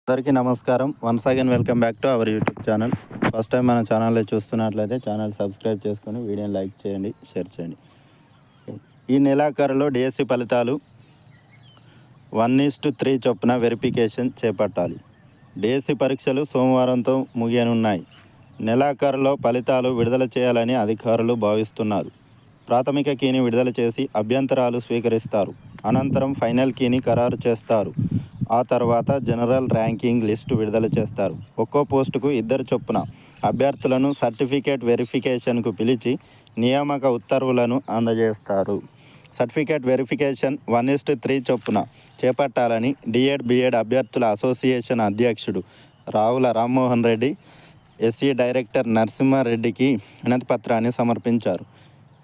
అందరికీ నమస్కారం. Once again welcome back to our YouTube channel. First time మన ఛానల్లో చూస్తున్నట్లయితే ఛానల్ సబ్స్క్రైబ్ చేసుకొని వీడియోని లైక్ చేయండి, షేర్ చేయండి. ఈ నెలాఖరులో డిఎస్సి ఫలితాలు 1:3 చొప్పున వెరిఫికేషన్ చేపట్టాలి. డిఎస్సి పరీక్షలు సోమవారంతో ముగియనున్నాయి. నెలాఖరులో ఫలితాలు విడుదల చేయాలని అధికారులు భావిస్తున్నారు. ప్రాథమిక కీని విడుదల చేసి అభ్యంతరాలు స్వీకరిస్తారు. అనంతరం ఫైనల్ కీని ఖరారు చేస్తారు. ఆ తర్వాత జనరల్ ర్యాంకింగ్ లిస్టు విడుదల చేస్తారు. ఒక్కో పోస్టుకు 2 చొప్పున అభ్యర్థులను సర్టిఫికేట్ వెరిఫికేషన్కు పిలిచి నియామక ఉత్తర్వులను అందజేస్తారు. సర్టిఫికేట్ వెరిఫికేషన్ 1:3 చొప్పున చేపట్టాలని డిఎడ్ బిఎడ్ అభ్యర్థుల అసోసియేషన్ అధ్యక్షుడు రావుల రామ్మోహన్ రెడ్డి ఎస్సీ డైరెక్టర్ నరసింహారెడ్డికి వినతి పత్రాన్ని సమర్పించారు.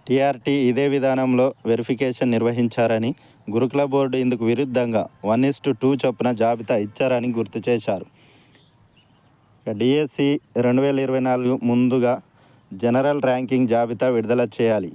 టీఆర్టీ ఇదే విధానంలో వెరిఫికేషన్ నిర్వహించారని, గురుకుల బోర్డు ఇందుకు విరుద్ధంగా 1:2 చొప్పున జాబితా ఇచ్చారని గుర్తు చేశారు. డిఎస్సి 2024 ముందుగా జనరల్ ర్యాంకింగ్ జాబితా విడుదల చేయాలి.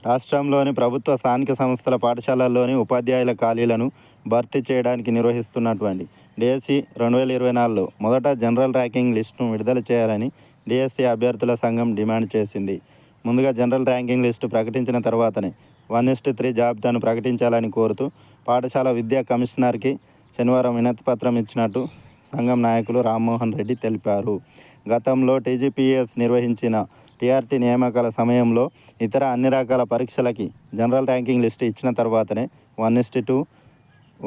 రాష్ట్రంలోని ప్రభుత్వ స్థానిక సంస్థల పాఠశాలల్లోని ఉపాధ్యాయుల ఖాళీలను భర్తీ చేయడానికి నిర్వహిస్తున్నటువంటి డిఎస్సి 2024లో మొదట జనరల్ ర్యాంకింగ్ లిస్టును విడుదల చేయాలని డిఎస్సి అభ్యర్థుల సంఘం డిమాండ్ చేసింది. ముందుగా జనరల్ ర్యాంకింగ్ లిస్టు ప్రకటించిన తర్వాతనే 1:3 జాబితాను ప్రకటించాలని కోరుతూ పాఠశాల విద్యా కమిషనర్కి శనివారం వినతి పత్రం ఇచ్చినట్టు సంఘం నాయకులు రామ్మోహన్ రెడ్డి తెలిపారు. గతంలో టీజీపీఎస్ నిర్వహించిన టీఆర్టీ నియామకాల సమయంలో ఇతర అన్ని రకాల పరీక్షలకి జనరల్ ర్యాంకింగ్ లిస్టు ఇచ్చిన తర్వాతనే 1:2,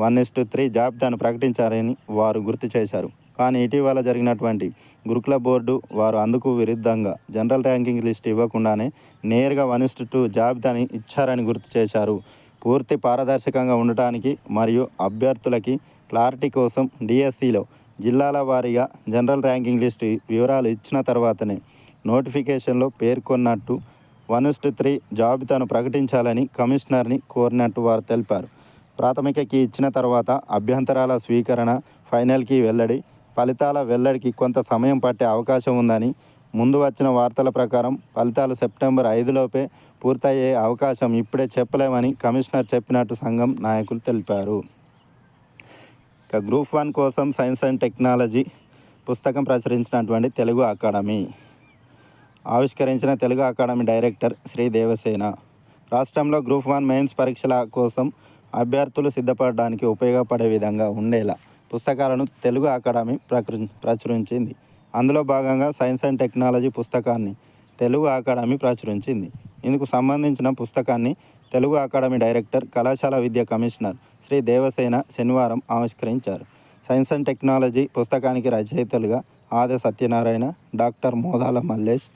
1:3 జాబితాను ప్రకటించారని వారు గుర్తు చేశారు. కానీ ఇటీవల జరిగినటువంటి గురుకుల బోర్డు వారు అందుకు విరుద్ధంగా జనరల్ ర్యాంకింగ్ లిస్ట్ ఇవ్వకుండానే నేరుగా 1:2 జాబితాని ఇచ్చారని గుర్తు చేశారు. పూర్తి పారదర్శకంగా ఉండటానికి మరియు అభ్యర్థులకి క్లారిటీ కోసం డిఎస్సిలో జిల్లాల వారీగా జనరల్ ర్యాంకింగ్ లిస్టు వివరాలు ఇచ్చిన తర్వాతనే నోటిఫికేషన్లో పేర్కొన్నట్టు 1:3 జాబితాను ప్రకటించాలని కమిషనర్ని కోరినట్టు వారు తెలిపారు. ప్రాథమిక కీ ఇచ్చిన తర్వాత అభ్యంతరాల స్వీకరణ, ఫైనల్ కీ వెల్లడి, ఫలితాల వెల్లడికి కొంత సమయం పట్టే అవకాశం ఉందని, ముందు వచ్చిన వార్తల ప్రకారం ఫలితాలు సెప్టెంబర్ 5లోపే పూర్తయ్యే అవకాశం ఇప్పుడే చెప్పలేమని కమిషనర్ చెప్పినట్టు సంఘం నాయకులు తెలిపారు. ఇక గ్రూప్ 1 కోసం సైన్స్ అండ్ టెక్నాలజీ పుస్తకం ప్రచురించినటువంటి తెలుగు అకాడమీ ఆవిష్కరించిన తెలుగు అకాడమీ డైరెక్టర్ శ్రీ దేవసేన. రాష్ట్రంలో గ్రూప్ 1 మెయిన్స్ పరీక్షల కోసం అభ్యర్థులు సిద్ధపడడానికి ఉపయోగపడే విధంగా ఉండేలా పుస్తకాలను తెలుగు అకాడమీ ప్రచురించింది. అందులో భాగంగా సైన్స్ అండ్ టెక్నాలజీ పుస్తకాన్ని తెలుగు అకాడమీ ప్రచురించింది. ఇందుకు సంబంధించిన పుస్తకాన్ని తెలుగు అకాడమీ డైరెక్టర్, కళాశాల విద్యా కమిషనర్ శ్రీ దేవసేన శనివారం ఆవిష్కరించారు. సైన్స్ అండ్ టెక్నాలజీ పుస్తకానికి రచయితలుగా ఆది సత్యనారాయణ, డాక్టర్ మోదాల మల్లేష్,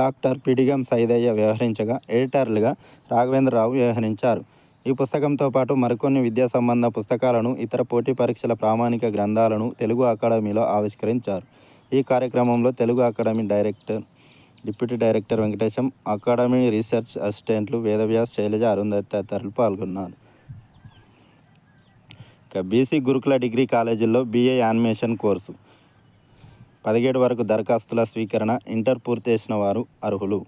డాక్టర్ పిడిగం సైదయ్య వ్యవహరించగా ఎడిటర్లుగా రాఘవేంద్రరావు వ్యవహరించారు. ఈ పుస్తకంతో పాటు మరికొన్ని విద్యా సంబంధ పుస్తకాలను, ఇతర పోటీ పరీక్షల ప్రామాణిక గ్రంథాలను తెలుగు అకాడమీలో ఆవిష్కరించారు. ఈ కార్యక్రమంలో Telugu academy director, deputy director Venkatesham, academy research అసిస్టెంట్లు వేదవ్యాస్, శైలజ, అరుంధతి తదితరులు పాల్గొన్నారు. ఇక బీసీ గురుకుల డిగ్రీ కాలేజీల్లో బీఏ యానిమేషన్ కోర్సు 17 వరకు దరఖాస్తుల స్వీకరణ, ఇంటర్ పూర్తి చేసిన వారు అర్హులు.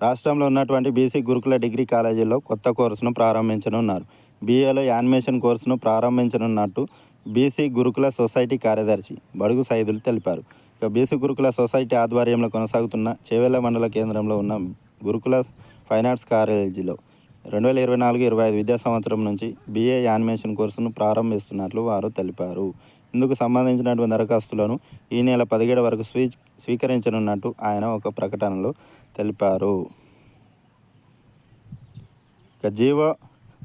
రాష్ట్రంలో ఉన్నటువంటి బీసీ గురుకుల డిగ్రీ కాలేజీల్లో కొత్త కోర్సును ప్రారంభించనున్నారు. బీఏలో యానిమేషన్ కోర్సును ప్రారంభించనున్నట్టు బీసీ గురుకుల సొసైటీ కార్యదర్శి బడుగు సైదులు తెలిపారు. ఇక బీసీ గురుకుల సొసైటీ ఆధ్వర్యంలో కొనసాగుతున్న చేవెళ్ల మండల కేంద్రంలో ఉన్న గురుకుల ఫైన్ ఆర్ట్స్ కాలేజీలో 2024-25 విద్యా సంవత్సరం నుంచి బీఏ యానిమేషన్ కోర్సును ప్రారంభిస్తున్నట్లు వారు తెలిపారు. ఇందుకు సంబంధించినటువంటి దరఖాస్తులను ఈ నెల 17 వరకు స్వీకరించనున్నట్టు ఆయన ఒక ప్రకటనలో తెలిపారు. ఇక జీవో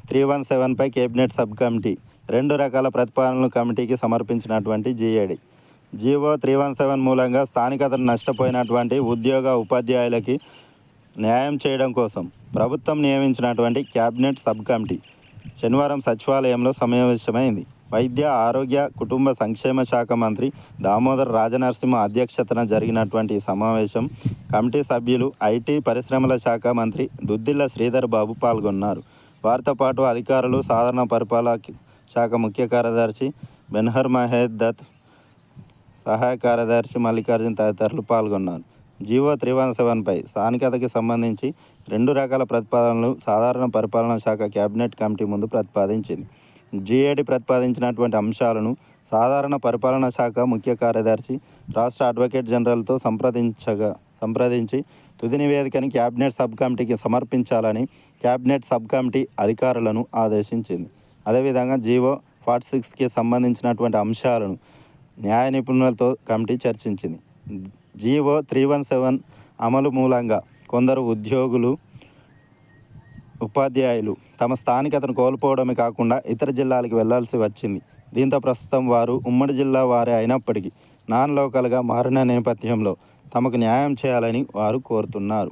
317పై కేబినెట్ సబ్ కమిటీ 2 రకాల ప్రతిపాదనలు కమిటీకి సమర్పించినటువంటి జీఏడీ. జీవో 317 మూలంగా స్థానికతను నష్టపోయినటువంటి ఉద్యోగ ఉపాధ్యాయులకి న్యాయం చేయడం కోసం ప్రభుత్వం నియమించినటువంటి కేబినెట్ సబ్ కమిటీ శనివారం సచివాలయంలో సమావేశమైంది. వైద్య, ఆరోగ్య, కుటుంబ సంక్షేమ శాఖ మంత్రి దామోదర్ రాజనరసింహ అధ్యక్షతన జరిగినటువంటి సమావేశం కమిటీ సభ్యులు ఐటీ పరిశ్రమల శాఖ మంత్రి దుద్దిళ్ల శ్రీధర్ బాబు పాల్గొన్నారు. వారితో పాటు అధికారులు, సాధారణ పరిపాలన శాఖ ముఖ్య కార్యదర్శి బెన్హర్ మహేద్ దత్, సహాయ కార్యదర్శి మల్లికార్జున్ తదితరులు పాల్గొన్నారు. జీవో 317పై స్థానికతకి సంబంధించి 2 రకాల ప్రతిపాదనలు సాధారణ పరిపాలనా శాఖ కేబినెట్ కమిటీ ముందు ప్రతిపాదించింది. జీఏడీ ప్రతిపాదించినటువంటి అంశాలను సాధారణ పరిపాలనా శాఖ ముఖ్య కార్యదర్శి రాష్ట్ర అడ్వకేట్ జనరల్తో సంప్రదించి తుది నివేదికని క్యాబినెట్ సబ్ కమిటీకి సమర్పించాలని క్యాబినెట్ సబ్ కమిటీ అధికారులను ఆదేశించింది. అదేవిధంగా జీవో 46కి సంబంధించినటువంటి అంశాలను న్యాయ నిపుణులతో కమిటీ చర్చించింది. జీవో 317 అమలు మూలంగా కొందరు ఉద్యోగులు, ఉపాధ్యాయులు తమ స్థానికతను కోల్పోవడమే కాకుండా ఇతర జిల్లాలకు వెళ్లాల్సి వచ్చింది. దీంతో ప్రస్తుతం వారు ఉమ్మడి జిల్లా వారే అయినప్పటికీ నాన్ లోకల్గా మారిన నేపథ్యంలో తమకు న్యాయం చేయాలని వారు కోరుతున్నారు.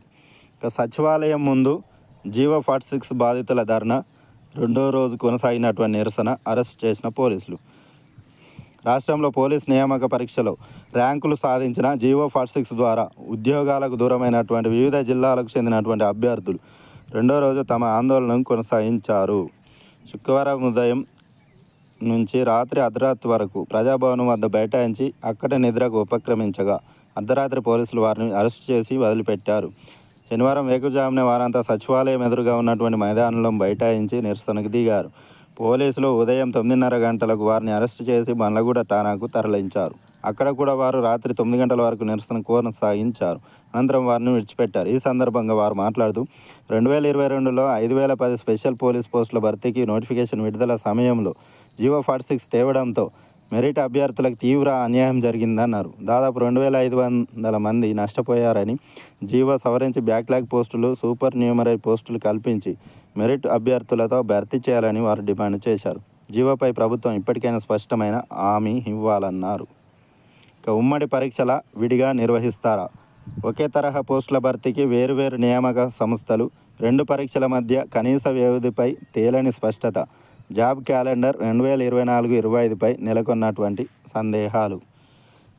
ఇక సచివాలయం ముందు జీవో 46 బాధితుల ధర్నా రెండో రోజు కొనసాగినటువంటి నిరసన అరెస్ట్ చేసిన పోలీసులు. రాష్ట్రంలో పోలీస్ నియామక పరీక్షలో ర్యాంకులు సాధించిన జీవో 46 ద్వారా ఉద్యోగాలకు దూరమైనటువంటి వివిధ జిల్లాలకు చెందినటువంటి అభ్యర్థులు రెండో రోజు తమ ఆందోళనను కొనసాగించారు. శుక్రవారం ఉదయం నుంచి రాత్రి అర్ధరాత్రి వరకు ప్రజాభవనం వద్ద బైఠాయించి అక్కడ నిద్రకు ఉపక్రమించగా అర్ధరాత్రి పోలీసులు వారిని అరెస్ట్ చేసి వదిలిపెట్టారు. శనివారం వేకుజామునే వారంతా సచివాలయం ఎదురుగా ఉన్నటువంటి మైదానంలో బైఠాయించి నిరసనకు దిగారు. పోలీసులు ఉదయం 9:30 గంటలకు వారిని అరెస్ట్ చేసి బండ్లగూడ ఠాణాకు తరలించారు. అక్కడ కూడా వారు రాత్రి 9 గంటల వరకు నిరసన కొనసాగించారు. అనంతరం వారిని విడిచిపెట్టారు. ఈ సందర్భంగా వారు మాట్లాడుతూ 2022లో 5,010 స్పెషల్ పోలీస్ పోస్టుల భర్తీకి నోటిఫికేషన్ విడుదల సమయంలో జీవో 46 తేవడంతో మెరిట్ అభ్యర్థులకు తీవ్ర అన్యాయం జరిగిందన్నారు. దాదాపు 2,500 మంది నష్టపోయారని, జీవో సవరించి బ్యాక్లాగ్ పోస్టులు, సూపర్ న్యూమరీ పోస్టులు కల్పించి మెరిట్ అభ్యర్థులతో భర్తీ చేయాలని వారు డిమాండ్ చేశారు. జీవోపై ప్రభుత్వం ఇప్పటికైనా స్పష్టమైన హామీ ఇవ్వాలన్నారు. ఇక ఉమ్మడి పరీక్షల విడిగా నిర్వహిస్తారా? ఒకే తరహా పోస్టుల భర్తీకి వేరువేరు నియామక సంస్థలు, 2 పరీక్షల మధ్య కనీస వ్యవధిపై తేలని స్పష్టత. జాబ్ క్యాలెండర్ 2024-25పై నెలకొన్నటువంటి సందేహాలు.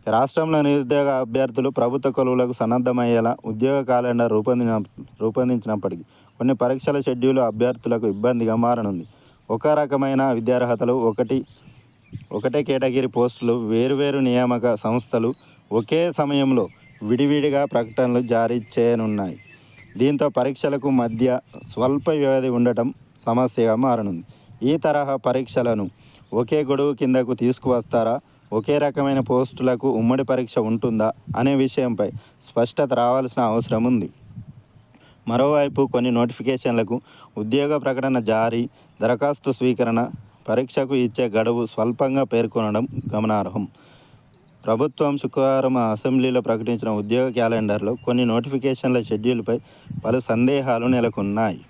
రాష్ట్రంలో నిరుద్యోగ అభ్యర్థులు ప్రభుత్వ కొలువులకు సన్నద్ధమయ్యేలా ఉద్యోగ క్యాలెండర్ రూపొందించినప్పటికీ కొన్ని పరీక్షల షెడ్యూల్ అభ్యర్థులకు ఇబ్బందిగా మారనుంది. ఒక రకమైన విద్యార్హతలు, ఒకటే కేటగిరీ పోస్టులు, వేరువేరు నియామక సంస్థలు ఒకే సమయంలో విడివిడిగా ప్రకటనలు జారీ చేయనున్నాయి. దీంతో పరీక్షలకు మధ్య స్వల్ప వ్యవధి ఉండటం సమస్యగా మారనుంది. ఈ తరహా పరీక్షలను ఒకే గొడుగు కిందకు తీసుకువస్తారా? ఒకే రకమైన పోస్టులకు ఉమ్మడి పరీక్ష ఉంటుందా అనే విషయంపై స్పష్టత రావాల్సిన అవసరం ఉంది. మరోవైపు కొన్ని నోటిఫికేషన్లకు ఉద్యోగ ప్రకటన జారీ, దరఖాస్తు స్వీకరణ, పరీక్షకు ఇచ్చే గడువు స్వల్పంగా పేర్కొనడం గమనార్హం. ప్రభుత్వం శుక్రవారం అసెంబ్లీలో ప్రకటించిన ఉద్యోగ క్యాలెండర్లో కొన్ని నోటిఫికేషన్ల షెడ్యూల్పై పలు సందేహాలు నెలకొన్నాయి.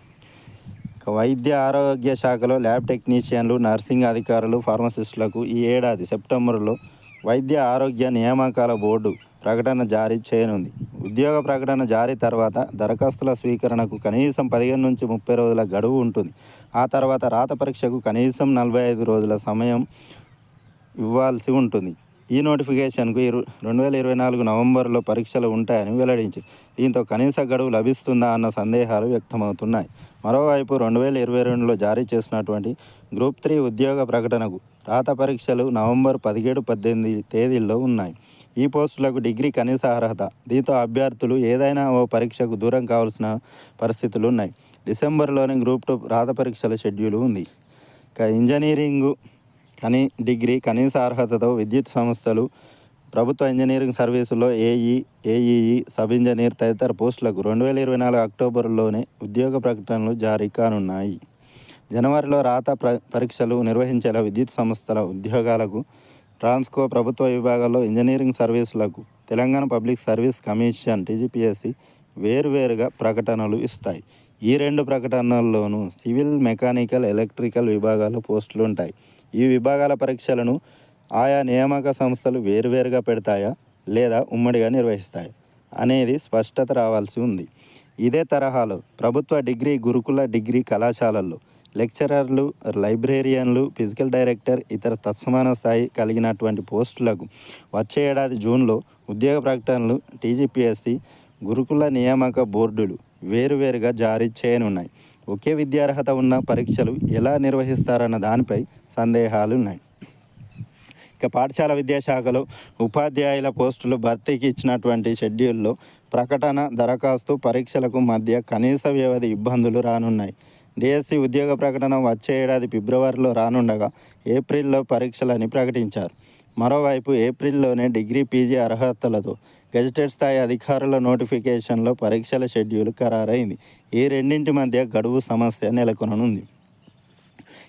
వైద్య ఆరోగ్య శాఖలో ల్యాబ్ టెక్నీషియన్లు, నర్సింగ్ అధికారులు, ఫార్మసిస్టులకు ఈ ఏడాది సెప్టెంబర్లో వైద్య ఆరోగ్య నియామకాల బోర్డు ప్రకటన జారీ చేయనుంది. ఉద్యోగ ప్రకటన జారీ తర్వాత దరఖాస్తుల స్వీకరణకు కనీసం 15 నుంచి 30 రోజుల గడువు ఉంటుంది. ఆ తర్వాత రాత పరీక్షకు కనీసం 45 రోజుల సమయం ఇవ్వాల్సి ఉంటుంది. ఈ నోటిఫికేషన్కు 2024 నవంబర్లో పరీక్షలు ఉంటాయని వెల్లడించింది. దీంతో కనీస గడువు లభిస్తుందా అన్న సందేహాలు వ్యక్తమవుతున్నాయి. మరోవైపు 2022లో జారీ చేసినటువంటి గ్రూప్ 3 ఉద్యోగ ప్రకటనకు రాత పరీక్షలు నవంబర్ 17-18 తేదీల్లో ఉన్నాయి. ఈ పోస్టులకు డిగ్రీ కనీస అర్హత. దీంతో అభ్యర్థులు ఏదైనా ఓ పరీక్షకు దూరం కావాల్సిన పరిస్థితులు ఉన్నాయి. డిసెంబర్లోనే గ్రూప్ 2 రాత పరీక్షల షెడ్యూల్ ఉంది. ఇంజనీరింగు డిగ్రీ కనీస అర్హతతో విద్యుత్ సంస్థలు, ప్రభుత్వ ఇంజనీరింగ్ సర్వీసుల్లో ఏఈఈ, సబ్ ఇంజనీర్ తదితర పోస్టులకు 2024 అక్టోబర్లోనే ఉద్యోగ ప్రకటనలు జారీ కానున్నాయి. జనవరిలో రాత పరీక్షలు నిర్వహించేలా విద్యుత్ సంస్థల ఉద్యోగాలకు ట్రాన్స్కో, ప్రభుత్వ విభాగాల్లో ఇంజనీరింగ్ సర్వీసులకు Telangana public service commission TGPSC వేరువేరుగా ప్రకటనలు ఇస్తాయి. ఈ 2 ప్రకటనల్లోనూ సివిల్, మెకానికల్, ఎలక్ట్రికల్ విభాగాల్లో పోస్టులు ఉంటాయి. ఈ విభాగాల పరీక్షలను ఆయా నియామక సంస్థలు వేరువేరుగా పెడతాయా లేదా ఉమ్మడిగా నిర్వహిస్తాయా అనేది స్పష్టత రావాల్సి ఉంది. ఇదే తరహాలో ప్రభుత్వ డిగ్రీ, గురుకుల డిగ్రీ కళాశాలల్లో లెక్చరర్లు, లైబ్రేరియన్లు, ఫిజికల్ డైరెక్టర్, ఇతర తత్సమాన స్థాయి కలిగినటువంటి పోస్టులకు వచ్చే ఏడాది జూన్లో ఉద్యోగ ప్రకటనలు టీజీపీఎస్సీ, గురుకుల నియామక బోర్డులు వేరువేరుగా జారీ చేయనున్నాయి. ఒకే విద్యార్హత ఉన్న పరీక్షలు ఎలా నిర్వహిస్తారన్న దానిపై సందేహాలు ఉన్నాయి. ఇక పాఠశాల విద్యాశాఖలో ఉపాధ్యాయుల పోస్టులు భర్తీకి ఇచ్చినటువంటి షెడ్యూల్లో ప్రకటన, దరఖాస్తు, పరీక్షలకు మధ్య కనీస వ్యవధి ఇబ్బందులు రానున్నాయి. డిఎస్సి ఉద్యోగ ప్రకటన వచ్చే ఏడాది ఫిబ్రవరిలో రానుండగా ఏప్రిల్లో పరీక్షలని ప్రకటించారు. మరోవైపు ఏప్రిల్లోనే డిగ్రీ పీజీ అర్హతలతో గెజిటెడ్ స్థాయి అధికారుల నోటిఫికేషన్లో పరీక్షల షెడ్యూల్ ఖరారైంది. ఈ రెండింటి మధ్య గడువు సమస్య నెలకొననుంది.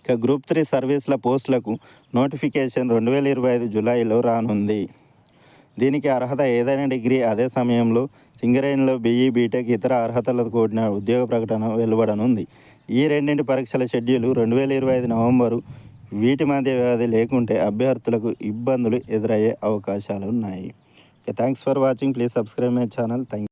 ఇక గ్రూప్ 3 సర్వీసుల పోస్టులకు నోటిఫికేషన్ 2025 జూలైలో రానుంది. దీనికి అర్హత ఏదైనా డిగ్రీ. అదే సమయంలో సింగరేణిలో బీఈ, బీటెక్ ఇతర అర్హతలతో కూడిన ఉద్యోగ ప్రకటన వెలువడనుంది. ఈ రెండింటి పరీక్షల షెడ్యూల్ 2025 నవంబరు. వీటి మధ్య వ్యవధి లేకుంటే అభ్యర్థులకు ఇబ్బందులు ఎదురయ్యే అవకాశాలు ఉన్నాయి. Thanks for watching. Please subscribe my channel. Thank